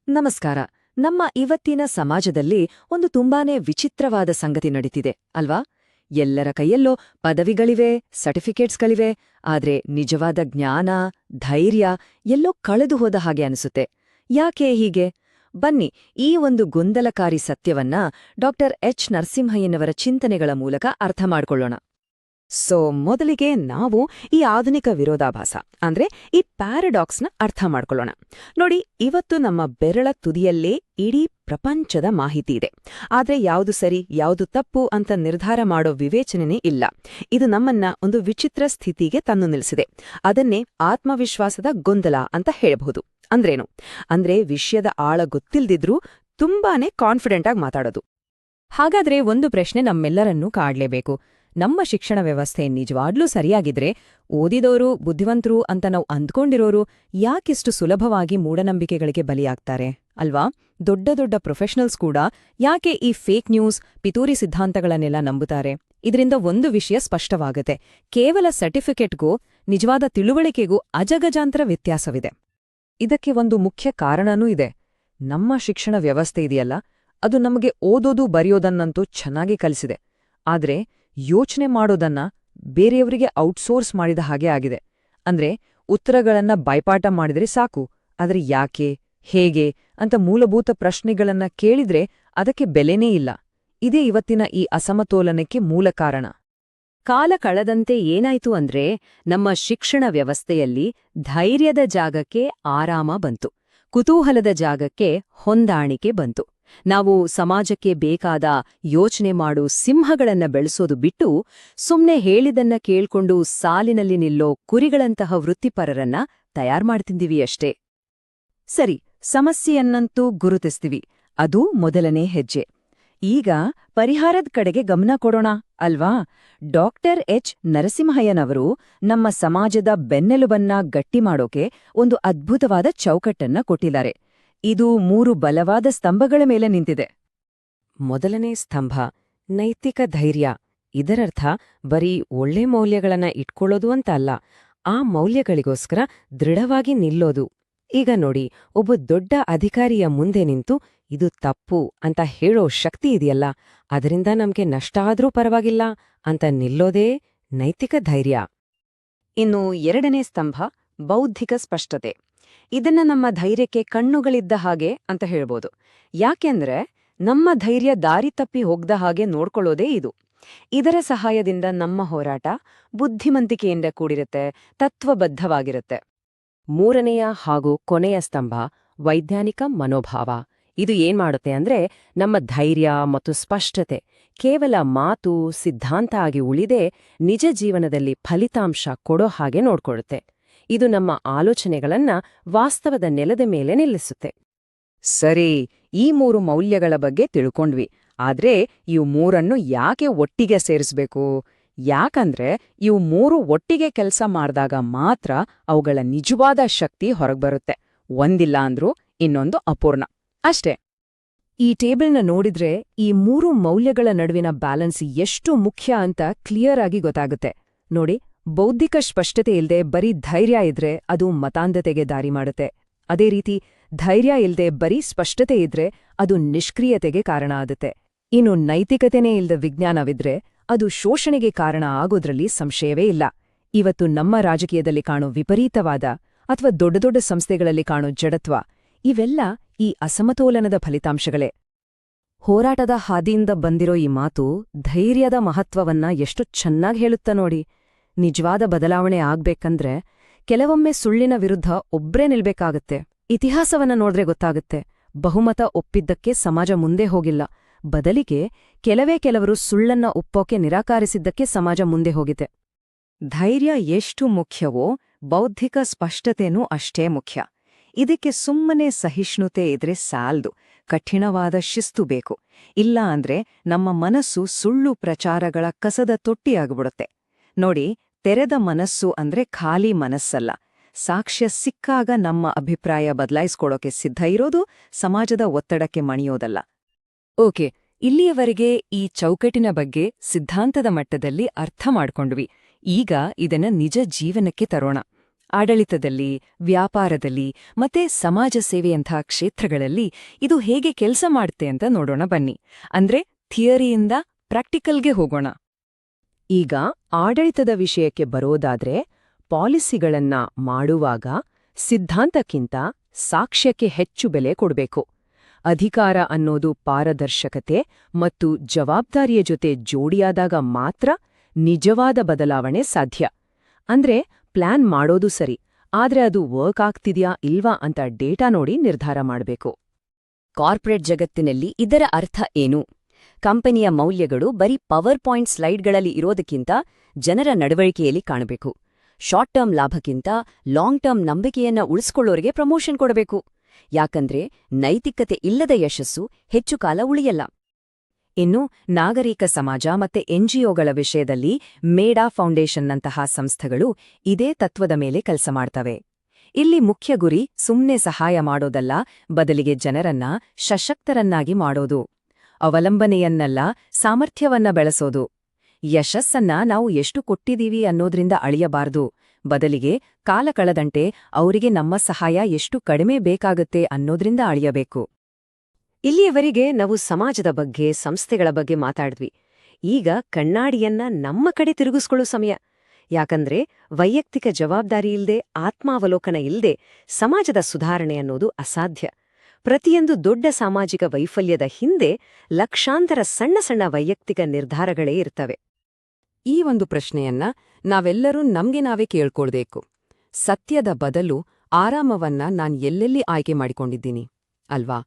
ನಮಸ್ಕಾರ. ನಮ್ಮ ಇವತ್ತಿನ ಸಮಾಜದಲ್ಲಿ ಒಂದು ತುಂಬಾನೇ ವಿಚಿತ್ರವಾದ ಸಂಗತಿ ನಡೀತಿದೆ ಅಲ್ವಾ? ಎಲ್ಲರ ಕೈಯಲ್ಲೋ ಪದವಿಗಳಿವೆ, ಸರ್ಟಿಫಿಕೇಟ್ಸ್ಗಳಿವೆ, ಆದ್ರೆ ನಿಜವಾದ ಜ್ಞಾನ, ಧೈರ್ಯ ಎಲ್ಲೋ ಕಳೆದು ಹೋದ ಹಾಗೆ ಅನಿಸುತ್ತೆ. ಯಾಕೆ ಹೀಗೆ? ಬನ್ನಿ, ಈ ಒಂದು ಗೊಂದಲಕಾರಿ ಸತ್ಯವನ್ನ ಡಾ.ಎಚ್. ನರಸಿಂಹಯ್ಯನವರ ಚಿಂತನೆಗಳ ಮೂಲಕ ಅರ್ಥ ಮಾಡ್ಕೊಳ್ಳೋಣ. ಮೊದಲಿಗೆ ನಾವು ಈ ಆಧುನಿಕ ವಿರೋಧಾಭಾಸ ಅಂದ್ರೆ ಈ ಪ್ಯಾರಡಾಕ್ಸ್ನ ಅರ್ಥ ಮಾಡ್ಕೊಳ್ಳೋಣ. ನೋಡಿ, ಇವತ್ತು ನಮ್ಮ ಬೆರಳ ತುದಿಯಲ್ಲೇ ಇಡೀ ಪ್ರಪಂಚದ ಮಾಹಿತಿ ಇದೆ. ಆದ್ರೆ ಯಾವುದು ಸರಿ ಯಾವುದು ತಪ್ಪು ಅಂತ ನಿರ್ಧಾರ ಮಾಡೋ ವಿವೇಚನೆನೇ ಇಲ್ಲ. ಇದು ನಮ್ಮನ್ನ ಒಂದು ವಿಚಿತ್ರ ಸ್ಥಿತಿಗೆ ತಂದು ನಿಲ್ಲಿಸಿದೆ. ಅದನ್ನೇ ಆತ್ಮವಿಶ್ವಾಸದ ಗೊಂದಲ ಅಂತ ಹೇಳಬಹುದು. ಅಂದ್ರೇನು? ಅಂದ್ರೆ ವಿಷಯದ ಆಳ ಗೊತ್ತಿಲ್ದಿದ್ರೂ ತುಂಬಾನೇ ಕಾನ್ಫಿಡೆಂಟ್ ಆಗಿ ಮಾತಾಡೋದು. ಹಾಗಾದ್ರೆ ಒಂದು ಪ್ರಶ್ನೆ ನಮ್ಮೆಲ್ಲರನ್ನೂ ಕಾಡ್ಲೇಬೇಕು. ನಮ್ಮ ಶಿಕ್ಷಣ ವ್ಯವಸ್ಥೆ ನಿಜವಾಗ್ಲೂ ಸರಿಯಾಗಿದ್ರೆ ಓದಿದೋರು, ಬುದ್ಧಿವಂತರು ಅಂತ ನಾವು ಅಂದ್ಕೊಂಡಿರೋರು ಯಾಕಿಷ್ಟು ಸುಲಭವಾಗಿ ಮೂಢನಂಬಿಕೆಗಳಿಗೆ ಬಲಿಯಾಗ್ತಾರೆ ಅಲ್ವಾ? ದೊಡ್ಡ ದೊಡ್ಡ ಪ್ರೊಫೆಷನಲ್ಸ್ ಕೂಡ ಯಾಕೆ ಈ ಫೇಕ್ ನ್ಯೂಸ್, ಪಿತೂರಿ ಸಿದ್ಧಾಂತಗಳನ್ನೆಲ್ಲ ನಂಬುತ್ತಾರೆ? ಇದರಿಂದ ಒಂದು ವಿಷಯ ಸ್ಪಷ್ಟವಾಗುತ್ತೆ. ಕೇವಲ ಸರ್ಟಿಫಿಕೇಟ್ಗೂ ನಿಜವಾದ ತಿಳುವಳಿಕೆಗೂ ಅಜಗಜಾಂತರ ವ್ಯತ್ಯಾಸವಿದೆ. ಇದಕ್ಕೆ ಒಂದು ಮುಖ್ಯ ಕಾರಣನೂ ಇದೆ. ನಮ್ಮ ಶಿಕ್ಷಣ ವ್ಯವಸ್ಥೆ ಇದೆಯಲ್ಲ, ಅದು ನಮಗೆ ಓದೋದು ಬರೆಯೋದನ್ನಂತೂ ಚೆನ್ನಾಗಿ ಕಲಿಸಿದೆ. ಆದ್ರೆ ಯೋಚನೆ ಮಾಡೋದನ್ನ ಬೇರೆಯವರಿಗೆ ಔಟ್ಸೋರ್ಸ್ ಮಾಡಿದ ಹಾಗೆ ಆಗಿದೆ. ಅಂದ್ರೆ ಉತ್ತರಗಳನ್ನ ಬೈಪಾಠ ಮಾಡಿದ್ರೆ ಸಾಕು, ಆದ್ರೆ ಯಾಕೆ, ಹೇಗೆ ಅಂತ ಮೂಲಭೂತ ಪ್ರಶ್ನೆಗಳನ್ನ ಕೇಳಿದ್ರೆ ಅದಕ್ಕೆ ಬೆಲೆನೇ ಇಲ್ಲ. ಇದೇ ಇವತ್ತಿನ ಈ ಅಸಮತೋಲನಕ್ಕೆ ಮೂಲ ಕಾರಣ. ಕಾಲ ಕಳೆದಂತೆ ಏನಾಯ್ತು ಅಂದ್ರೆ ನಮ್ಮ ಶಿಕ್ಷಣ ವ್ಯವಸ್ಥೆಯಲ್ಲಿ ಧೈರ್ಯದ ಜಾಗಕ್ಕೆ ಆರಾಮ ಬಂತು, ಕುತೂಹಲದ ಜಾಗಕ್ಕೆ ಹೊಂದಾಣಿಕೆ ಬಂತು. ನಾವು ಸಮಾಜಕ್ಕೆ ಬೇಕಾದ ಯೋಚನೆ ಮಾಡು ಸಿಂಹಗಳನ್ನ ಬೆಳೆಸೋದು ಬಿಟ್ಟು ಸುಮ್ನೆ ಹೇಳಿದನ್ನ ಕೇಳ್ಕೊಂಡು ಸಾಲಿನಲ್ಲಿ ನಿಲ್ಲೋ ಕುರಿಗಳಂತಹ ವೃತ್ತಿಪರರನ್ನ ತಯಾರ್ಮಾಡ್ತಿದ್ದೀವಿ ಅಷ್ಟೇ. ಸರಿ, ಸಮಸ್ಯೆಯನ್ನಂತೂ ಗುರುತಿಸ್ತೀವಿ. ಅದು ಮೊದಲನೇ ಹೆಜ್ಜೆ. ಈಗ ಪರಿಹಾರದ ಕಡೆಗೆ ಗಮನ ಕೊಡೋಣ ಅಲ್ವಾ? ಡಾ.ಎಚ್. ನರಸಿಂಹಯ್ಯನವರು ನಮ್ಮ ಸಮಾಜದ ಬೆನ್ನೆಲುಬನ್ನ ಗಟ್ಟಿ ಮಾಡೋಕೆ ಒಂದು ಅದ್ಭುತವಾದ ಚೌಕಟ್ಟನ್ನ ಕೊಟ್ಟಿದ್ದಾರೆ. ಇದು 3 ಬಲವಾದ ಸ್ತಂಭಗಳ ಮೇಲೆ ನಿಂತಿದೆ. ಮೊದಲನೇ ಸ್ತಂಭ ನೈತಿಕ ಧೈರ್ಯ. ಇದರರ್ಥ ಬರೀ ಒಳ್ಳೆ ಮೌಲ್ಯಗಳನ್ನ ಇಟ್ಕೊಳ್ಳೋದು ಅಂತ ಅಲ್ಲ, ಆ ಮೌಲ್ಯಗಳಿಗೋಸ್ಕರ ದೃಢವಾಗಿ ನಿಲ್ಲೋದು. ಈಗ ನೋಡಿ, ಒಬ್ಬ ದೊಡ್ಡ ಅಧಿಕಾರಿಯ ಮುಂದೆ ನಿಂತು ಇದು ತಪ್ಪು ಅಂತ ಹೇಳೋ ಶಕ್ತಿ ಇದೆಯಲ್ಲ, ಅದರಿಂದ ನಮ್ಗೆ ನಷ್ಟ ಆದ್ರೂ ಪರವಾಗಿಲ್ಲ ಅಂತ ನಿಲ್ಲೋದೇ ನೈತಿಕ ಧೈರ್ಯ. ಇನ್ನು ಎರಡನೇ ಸ್ತಂಭ ಬೌದ್ಧಿಕ ಸ್ಪಷ್ಟತೆ. ಇದನ್ನ ನಮ್ಮ ಧೈರ್ಯಕ್ಕೆ ಕಣ್ಣುಗಳಿದ್ದ ಹಾಗೆ ಅಂತ ಹೇಳ್ಬೋದು. ಯಾಕೆಂದ್ರೆ ನಮ್ಮ ಧೈರ್ಯ ದಾರಿ ತಪ್ಪಿ ಹೋಗ್ದ ಹಾಗೆ ನೋಡ್ಕೊಳ್ಳೋದೇ ಇದು. ಇದರ ಸಹಾಯದಿಂದ ನಮ್ಮ ಹೋರಾಟ ಬುದ್ಧಿಮಂತಿಕೆಯಿಂದ ಕೂಡಿರುತ್ತೆ, ತತ್ವಬದ್ಧವಾಗಿರುತ್ತೆ. ಮೂರನೆಯ ಹಾಗೂ ಕೊನೆಯ ಸ್ತಂಭ ವೈಜ್ಞಾನಿಕ ಮನೋಭಾವ. ಇದು ಏನ್ ಮಾಡುತ್ತೆ ಅಂದ್ರೆ ನಮ್ಮ ಧೈರ್ಯ ಮತ್ತು ಸ್ಪಷ್ಟತೆ ಕೇವಲ ಮಾತು, ಸಿದ್ಧಾಂತ ಆಗಿ ಉಳಿದೇ ನಿಜ ಜೀವನದಲ್ಲಿ ಫಲಿತಾಂಶ ಕೊಡೋ ಹಾಗೆ ನೋಡ್ಕೊಳ್ಳುತ್ತೆ. ಇದು ನಮ್ಮ ಆಲೋಚನೆಗಳನ್ನ ವಾಸ್ತವದ ನೆಲದ ಮೇಲೆ ನಿಲ್ಲಿಸುತ್ತೆ. ಸರಿ, ಈ 3 ಮೌಲ್ಯಗಳ ಬಗ್ಗೆ ತಿಳ್ಕೊಂಡ್ವಿ. ಆದ್ರೆ ಇವು 3 ಯಾಕೆ ಒಟ್ಟಿಗೆ ಸೇರಿಸ್ಬೇಕು? ಯಾಕಂದ್ರೆ ಇವು 3 ಒಟ್ಟಿಗೆ ಕೆಲಸ ಮಾಡ್ದಾಗ ಮಾತ್ರ ಅವುಗಳ ನಿಜವಾದ ಶಕ್ತಿ ಹೊರಗ್ಬರುತ್ತೆ. ಒಂದಿಲ್ಲ ಅಂದ್ರೂ ಇನ್ನೊಂದು ಅಪೂರ್ಣ ಅಷ್ಟೇ. ಈ ಟೇಬಲ್ನ ನೋಡಿದ್ರೆ ಈ 3 ಮೌಲ್ಯಗಳ ನಡುವಿನ ಬ್ಯಾಲೆನ್ಸ್ ಎಷ್ಟು ಮುಖ್ಯ ಅಂತ ಕ್ಲಿಯರ್ ಆಗಿ ಗೊತ್ತಾಗುತ್ತೆ. ನೋಡಿ, ಬೌದ್ಧಿಕ ಸ್ಪಷ್ಟತೆ ಇಲ್ದೆ ಬರೀ ಧೈರ್ಯ ಇದ್ರೆ ಅದು ಮತಾಂಧತೆಗೆ ದಾರಿ ಮಾಡುತ್ತೆ. ಅದೇ ರೀತಿ ಧೈರ್ಯ ಇಲ್ದೆ ಬರೀ ಸ್ಪಷ್ಟತೆ ಇದ್ರೆ ಅದು ನಿಷ್ಕ್ರಿಯತೆಗೆ ಕಾರಣ ಆಗುತ್ತೆ. ಇನ್ನು ನೈತಿಕತೆನೇ ಇಲ್ದ ವಿಜ್ಞಾನವಿದ್ರೆ ಅದು ಶೋಷಣೆಗೆ ಕಾರಣ ಆಗೋದ್ರಲ್ಲಿ ಸಂಶಯವೇ ಇಲ್ಲ. ಇವತ್ತು ನಮ್ಮ ರಾಜಕೀಯದಲ್ಲಿ ಕಾಣೋ ವಿಪರೀತವಾದ ಅಥವಾ ದೊಡ್ಡ ದೊಡ್ಡ ಸಂಸ್ಥೆಗಳಲ್ಲಿ ಕಾಣೋ ಜಡತ್ವ, ಇವೆಲ್ಲ ಈ ಅಸಮತೋಲನದ ಫಲಿತಾಂಶಗಳೇ. ಹೋರಾಟದ ಹಾದಿಯಿಂದ ಬಂದಿರೋ ಈ ಮಾತು ಧೈರ್ಯದ ಮಹತ್ವವನ್ನ ಎಷ್ಟು ಚೆನ್ನಾಗಿ ಹೇಳುತ್ತ ನೋಡಿ. ನಿಜವಾದ ಬದಲಾವಣೆ ಆಗ್ಬೇಕಂದ್ರೆ ಕೆಲವೊಮ್ಮೆ ಸುಳ್ಳಿನ ವಿರುದ್ಧ ಒಬ್ರೇ ನಿಲ್ಬೇಕಾಗತ್ತೆ. ಇತಿಹಾಸವನ್ನ ನೋಡ್ರೆ ಗೊತ್ತಾಗುತ್ತೆ, ಬಹುಮತ ಒಪ್ಪಿದ್ದಕ್ಕೆ ಸಮಾಜ ಮುಂದೆ ಹೋಗಿಲ್ಲ. ಬದಲಿಗೆ ಕೆಲವರು ಸುಳ್ಳನ್ನ ಒಪ್ಪೋಕೆ ನಿರಾಕರಿಸಿದ್ದಕ್ಕೆ ಸಮಾಜ ಮುಂದೆ ಹೋಗಿದೆ. ಧೈರ್ಯ ಎಷ್ಟು ಮುಖ್ಯವೋ ಬೌದ್ಧಿಕ ಸ್ಪಷ್ಟತೆನೂ ಅಷ್ಟೇ ಮುಖ್ಯ. ಇದಕ್ಕೆ ಸುಮ್ಮನೆ ಸಹಿಷ್ಣುತೆ ಇದ್ರೆ ಸಾಲ್ದು, ಕಠಿಣವಾದ ಶಿಸ್ತು ಬೇಕು. ಇಲ್ಲ ಅಂದ್ರೆ ನಮ್ಮ ಮನಸ್ಸು ಸುಳ್ಳು ಪ್ರಚಾರಗಳ ಕಸದ ತೊಟ್ಟಿಯಾಗ್ಬಿಡುತ್ತೆ. ನೋಡಿ, ತೆರೆದ ಮನಸ್ಸು ಅಂದ್ರೆ ಖಾಲಿ ಮನಸ್ಸಲ್ಲ. ಸಾಕ್ಷ್ಯ ಸಿಕ್ಕಾಗ ನಮ್ಮ ಅಭಿಪ್ರಾಯ ಬದಲಾಯಿಸ್ಕೊಳ್ಳೋಕೆ ಸಿದ್ಧ ಇರೋದು, ಸಮಾಜದ ಒತ್ತಡಕ್ಕೆ ಮಣಿಯೋದಲ್ಲ. ಓಕೆ, ಇಲ್ಲಿಯವರೆಗೆ ಈ ಚೌಕಟ್ಟಿನ ಬಗ್ಗೆ ಸಿದ್ಧಾಂತದ ಮಟ್ಟದಲ್ಲಿ ಅರ್ಥ ಮಾಡ್ಕೊಂಡ್ವಿ. ಈಗ ಇದನ್ನ ನಿಜ ಜೀವನಕ್ಕೆ ತರೋಣ. ಆಡಳಿತದಲ್ಲಿ, ವ್ಯಾಪಾರದಲ್ಲಿ ಮತ್ತೆ ಸಮಾಜ ಸೇವೆಯಂಥ ಕ್ಷೇತ್ರಗಳಲ್ಲಿ ಇದು ಹೇಗೆ ಕೆಲಸ ಮಾಡುತ್ತೆ ಅಂತ ನೋಡೋಣ ಬನ್ನಿ. ಅಂದ್ರೆ ಥಿಯರಿಯಿಂದ ಪ್ರಾಕ್ಟಿಕಲ್ಗೆ ಹೋಗೋಣ. ಈಗ ಆಡಳಿತದ ವಿಷಯಕ್ಕೆ ಬರೋದಾದ್ರೆ ಪಾಲಿಸಿಗಳನ್ನ ಮಾಡುವಾಗ ಸಿದ್ಧಾಂತಕ್ಕಿಂತ ಸಾಕ್ಷ್ಯಕ್ಕೆ ಹೆಚ್ಚು ಬೆಲೆ ಕೊಡ್ಬೇಕು. ಅಧಿಕಾರ ಅನ್ನೋದು ಪಾರದರ್ಶಕತೆ ಮತ್ತು ಜವಾಬ್ದಾರಿಯ ಜೊತೆ ಜೋಡಿಯಾದಾಗ ಮಾತ್ರ ನಿಜವಾದ ಬದಲಾವಣೆ ಸಾಧ್ಯ. ಅಂದ್ರೆ ಪ್ಲಾನ್ ಮಾಡೋದು ಸರಿ, ಆದ್ರೆ ಅದು ವರ್ಕ್ ಆಗ್ತಿದ್ಯಾ ಇಲ್ವಾ ಅಂತ ಡೇಟಾ ನೋಡಿ ನಿರ್ಧಾರ ಮಾಡ್ಬೇಕು. ಕಾರ್ಪೊರೇಟ್ ಜಗತ್ತಿನಲ್ಲಿ ಇದರ ಅರ್ಥ ಏನು? ಕಂಪನಿಯ ಮೌಲ್ಯಗಳು ಬರೀ ಪವರ್ ಪಾಯಿಂಟ್ ಸ್ಲೈಡ್ಗಳಲ್ಲಿ ಇರೋದಕ್ಕಿಂತ ಜನರ ನಡವಳಿಕೆಯಲ್ಲಿ ಕಾಣಬೇಕು. ಶಾರ್ಟ್ ಟರ್ಮ್ ಲಾಭಕ್ಕಿಂತ ಲಾಂಗ್ ಟರ್ಮ್ ನಂಬಿಕೆಯನ್ನ ಉಳಿಸ್ಕೊಳ್ಳೋರಿಗೆ ಪ್ರಮೋಷನ್ ಕೊಡಬೇಕು. ಯಾಕಂದ್ರೆ ನೈತಿಕತೆ ಇಲ್ಲದ ಯಶಸ್ಸು ಹೆಚ್ಚು ಕಾಲ ಉಳಿಯಲ್ಲ. ಇನ್ನು ನಾಗರಿಕ ಸಮಾಜ ಮತ್ತೆ ಎನ್ಜಿಒಗಳ ವಿಷಯದಲ್ಲಿ ಮೇಡಾ ಫೌಂಡೇಶನ್ನಂತಹ ಸಂಸ್ಥೆಗಳು ಇದೇ ತತ್ವದ ಮೇಲೆ ಕೆಲಸ ಮಾಡ್ತವೆ. ಇಲ್ಲಿ ಮುಖ್ಯ ಗುರಿ ಸುಮ್ನೆ ಸಹಾಯ ಮಾಡೋದಲ್ಲ, ಬದಲಿಗೆ ಜನರನ್ನ ಸಶಕ್ತರನ್ನಾಗಿ ಮಾಡೋದು. ಅವಲಂಬನೆಯನ್ನಲ್ಲ, ಸಾಮರ್ಥ್ಯವನ್ನ ಬೆಳೆಸೋದು. ಯಶಸ್ಸನ್ನ ನಾವು ಎಷ್ಟು ಕೊಟ್ಟಿದೀವಿ ಅನ್ನೋದ್ರಿಂದ ಅಳಿಯಬಾರ್ದು, ಬದಲಿಗೆ ಕಾಲ ಕಳೆದಂತೆ ಅವರಿಗೆ ನಮ್ಮ ಸಹಾಯ ಎಷ್ಟು ಕಡಿಮೆ ಬೇಕಾಗುತ್ತೆ ಅನ್ನೋದ್ರಿಂದ ಅಳಿಯಬೇಕು. ಇಲ್ಲಿಯವರೆಗೆ ನಾವು ಸಮಾಜದ ಬಗ್ಗೆ, ಸಂಸ್ಥೆಗಳ ಬಗ್ಗೆ ಮಾತಾಡಿದ್ವಿ. ಈಗ ಕಣ್ಣಾಡಿಯನ್ನ ನಮ್ಮ ಕಡೆ ತಿರುಗಿಸ್ಕೊಳ್ಳೋ ಸಮಯ. ಯಾಕಂದ್ರೆ ವೈಯಕ್ತಿಕ ಜವಾಬ್ದಾರಿ ಇಲ್ದೆ, ಆತ್ಮಾವಲೋಕನ ಇಲ್ದೆ ಸಮಾಜದ ಸುಧಾರಣೆ ಅನ್ನೋದು ಅಸಾಧ್ಯ. ಪ್ರತಿಯೊಂದು ದೊಡ್ಡ ಸಾಮಾಜಿಕ ವೈಫಲ್ಯದ ಹಿಂದೆ ಲಕ್ಷಾಂತರ ಸಣ್ಣ ಸಣ್ಣ ವೈಯಕ್ತಿಕ ನಿರ್ಧಾರಗಳೇ ಇರ್ತವೆ. ಈ ಒಂದು ಪ್ರಶ್ನೆಯನ್ನ ನಾವೆಲ್ಲರೂ ನಮ್ಗೆ ನಾವೇ ಕೇಳ್ಕೊಳ್ಬೇಕು. ಸತ್ಯದ ಬದಲು ಆರಾಮವನ್ನ ನಾನ್ ಎಲ್ಲೆಲ್ಲಿ ಆಯ್ಕೆ ಮಾಡಿಕೊಂಡಿದ್ದೀನಿ ಅಲ್ವಾ?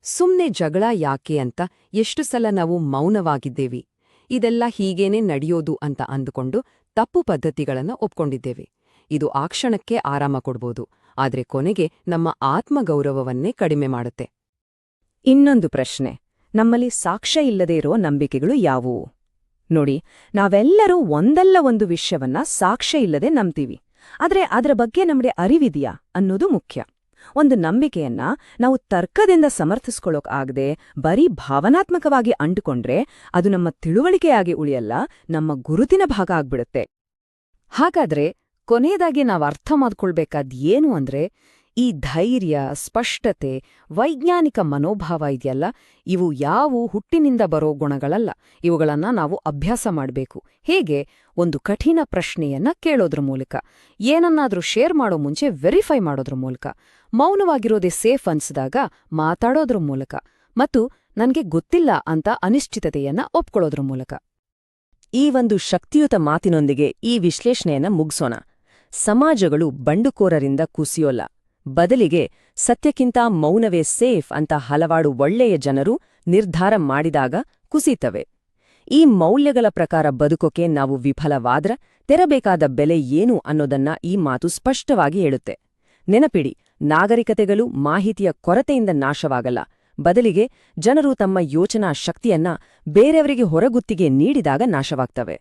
ಸುಮ್ನೆ ಜಗಳ ಯಾಕೆ ಅಂತ ಎಷ್ಟು ಸಲ ನಾವು ಮೌನವಾಗಿದ್ದೇವಿ. ಇದೆಲ್ಲ ಹೀಗೇನೆ ನಡೆಯೋದು ಅಂತ ಅಂದುಕೊಂಡು ತಪ್ಪು ಪದ್ಧತಿಗಳನ್ನ ಒಪ್ಕೊಂಡಿದ್ದೇವೆ. ಇದು ಆ ಕ್ಷಣಕ್ಕೆ ಆರಾಮ ಕೊಡ್ಬೋದು, ಆದ್ರೆ ಕೊನೆಗೆ ನಮ್ಮ ಆತ್ಮಗೌರವವನ್ನೇ ಕಡಿಮೆ ಮಾಡುತ್ತೆ. ಇನ್ನೊಂದು ಪ್ರಶ್ನೆ, ನಮ್ಮಲ್ಲಿ ಸಾಕ್ಷ್ಯ ಇಲ್ಲದೇ ಇರೋ ನಂಬಿಕೆಗಳು ಯಾವುವು? ನೋಡಿ, ನಾವೆಲ್ಲರೂ ಒಂದಲ್ಲ ಒಂದು ವಿಷಯವನ್ನ ಸಾಕ್ಷ್ಯ ಇಲ್ಲದೆ ನಂಬ್ತೀವಿ. ಆದ್ರೆ ಅದರ ಬಗ್ಗೆ ನಮಗೆ ಅರಿವಿದೆಯಾ ಅನ್ನೋದು ಮುಖ್ಯ. ಒಂದು ನಂಬಿಕೆಯನ್ನ ನಾವು ತರ್ಕದಿಂದ ಸಮರ್ಥಿಸ್ಕೊಳ್ಳೋಕ್ ಆಗದೆ ಬರೀ ಭಾವನಾತ್ಮಕವಾಗಿ ಅಂಟುಕೊಂಡ್ರೆ ಅದು ನಮ್ಮ ತಿಳುವಳಿಕೆಯಾಗಿ ಉಳಿಯಲ್ಲ, ನಮ್ಮ ಗುರುತಿನ ಭಾಗ ಆಗ್ಬಿಡುತ್ತೆ. ಹಾಗಾದ್ರೆ ಕೊನೆಯದಾಗಿ ನಾವು ಅರ್ಥ ಮಾಡ್ಕೊಳ್ಬೇಕಾದ್ ಏನು ಅಂದ್ರೆ, ಈ ಧೈರ್ಯ, ಸ್ಪಷ್ಟತೆ, ವೈಜ್ಞಾನಿಕ ಮನೋಭಾವ ಇದೆಯಲ್ಲ, ಇವು ಯಾವು ಹುಟ್ಟಿನಿಂದ ಬರೋ ಗುಣಗಳಲ್ಲ. ಇವುಗಳನ್ನ ನಾವು ಅಭ್ಯಾಸ ಮಾಡಬೇಕು. ಹೇಗೆ? ಒಂದು ಕಠಿಣ ಪ್ರಶ್ನೆಯನ್ನ ಕೇಳೋದ್ರ ಮೂಲಕ, ಏನನ್ನಾದ್ರೂ ಶೇರ್ ಮಾಡೋ ಮುಂಚೆ ವೆರಿಫೈ ಮಾಡೋದ್ರ ಮೂಲಕ, ಮೌನವಾಗಿರೋದೇ ಸೇಫ್ ಅನ್ಸಿದಾಗ ಮಾತಾಡೋದ್ರ ಮೂಲಕ, ಮತ್ತು ನನ್ಗೆ ಗೊತ್ತಿಲ್ಲ ಅಂತ ಅನಿಶ್ಚಿತತೆಯನ್ನ ಒಪ್ಕೊಳ್ಳೋದ್ರ ಮೂಲಕ. ಈ ಒಂದು ಶಕ್ತಿಯುತ ಮಾತಿನೊಂದಿಗೆ ಈ ವಿಶ್ಲೇಷಣೆಯನ್ನ ಮುಗ್ಸೋಣ. ಸಮಾಜಗಳು ಬಂಡುಕೋರರಿಂದ ಕುಸಿಯೋಲ್ಲ, ಬದಲಿಗೆ ಸತ್ಯಕ್ಕಿಂತ ಮೌನವೇ ಸೇಫ್ ಅಂತ ಹಲವಾರು ಒಳ್ಳೆಯ ಜನರು ನಿರ್ಧಾರ ಮಾಡಿದಾಗ ಕುಸಿತವೆ. ಈ ಮೌಲ್ಯಗಳ ಪ್ರಕಾರ ಬದುಕೋಕೆ ನಾವು ವಿಫಲವಾದ್ರ ತೆರಬೇಕಾದ ಬೆಲೆ ಏನು ಅನ್ನೋದನ್ನ ಈ ಮಾತು ಸ್ಪಷ್ಟವಾಗಿ ಹೇಳುತ್ತೆ. ನೆನಪಿಡಿ, ನಾಗರಿಕತೆಗಳು ಮಾಹಿತಿಯ ಕೊರತೆಯಿಂದ ನಾಶವಾಗಲ್ಲ, ಬದಲಿಗೆ ಜನರು ತಮ್ಮ ಯೋಚನಾ ಶಕ್ತಿಯನ್ನ ಬೇರೆಯವರಿಗೆ ಹೊರಗುತ್ತಿಗೆ ನೀಡಿದಾಗ ನಾಶವಾಗ್ತವೆ.